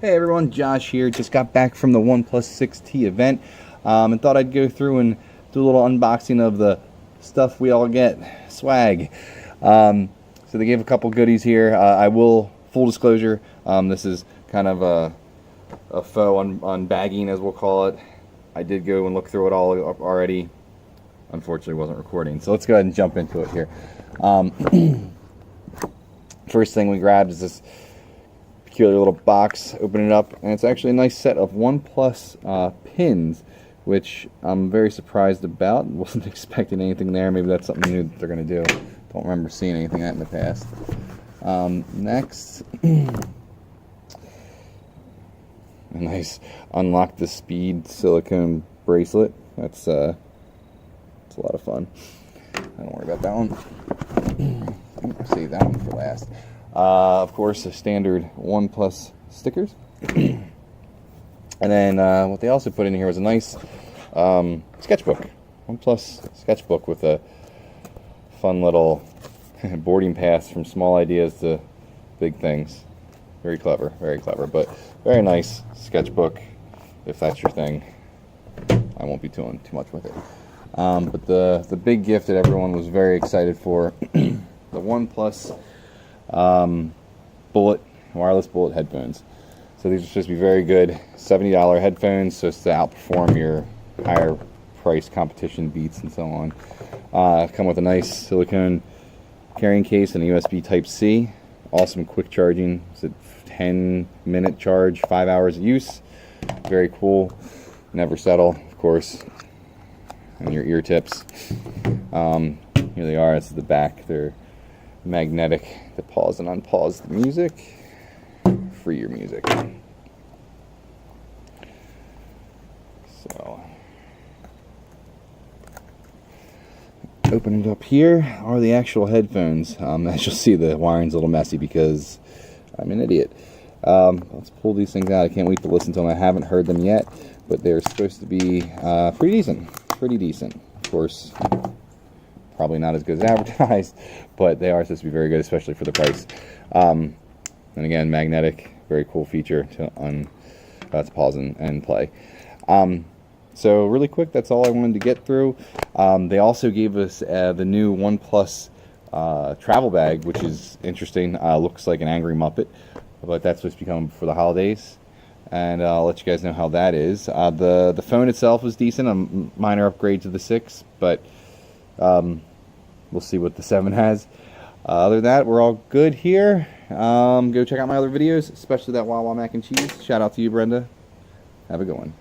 Hey everyone, Josh here. Just got back from the OnePlus 6T event and thought I'd go through and do a little unboxing of the stuff we all get, swag. So they gave a couple goodies here. I will, full disclosure, this is kind of a faux unbagging, as we'll call it. I did go and look through it all already. Unfortunately, wasn't recording. So let's go ahead and jump into it here. First thing we grabbed is this peculiar little box. Open it up, and it's actually a nice set of OnePlus pins, which I'm very surprised about. Wasn't expecting anything there. Maybe that's something new that they're going to do. Don't remember seeing anything like that in the past. Next, a nice unlock the speed silicone bracelet. That's a lot of fun. Don't worry about that one. Save that one for last. Of course, the standard OnePlus stickers. And then what they also put in here was a nice sketchbook. OnePlus sketchbook with a fun little boarding pass from small ideas to big things. Very clever, but very nice sketchbook if that's your thing. I won't be doing too much with it. But the big gift that everyone was very excited for, the OnePlus wireless bullet headphones. So these are supposed to be very good $70 headphones, so it's to outperform your higher price competition Beats and so on. Come with a nice silicone carrying case and a USB Type-C. Awesome quick charging. It's a 10-minute charge, 5 hours of use. Very cool. Never settle, of course. And your ear tips. Here they are. This is the back. They're magnetic to pause and unpause the music. Free your music. So, open it up. Here are the actual headphones. As you'll see, the wiring's a little messy because I'm an idiot. Let's pull these things out. I can't wait to listen to them. I haven't heard them yet, but they're supposed to be pretty decent. Of course, probably not as good as advertised, but they are supposed to be very good, especially for the price. And again, magnetic, very cool feature to pause and play. So really quick, that's all I wanted to get through. They also gave us the new OnePlus travel bag, which is interesting. Looks like an angry Muppet, but that's supposed to be coming for the holidays. And I'll let you guys know how that is. The phone itself was decent, a minor upgrade to the 6, but we'll see what the 7 has. Other than that, we're all good here. Go check out my other videos, especially that Wawa mac and cheese. Shout out to you, Brenda. Have a good one.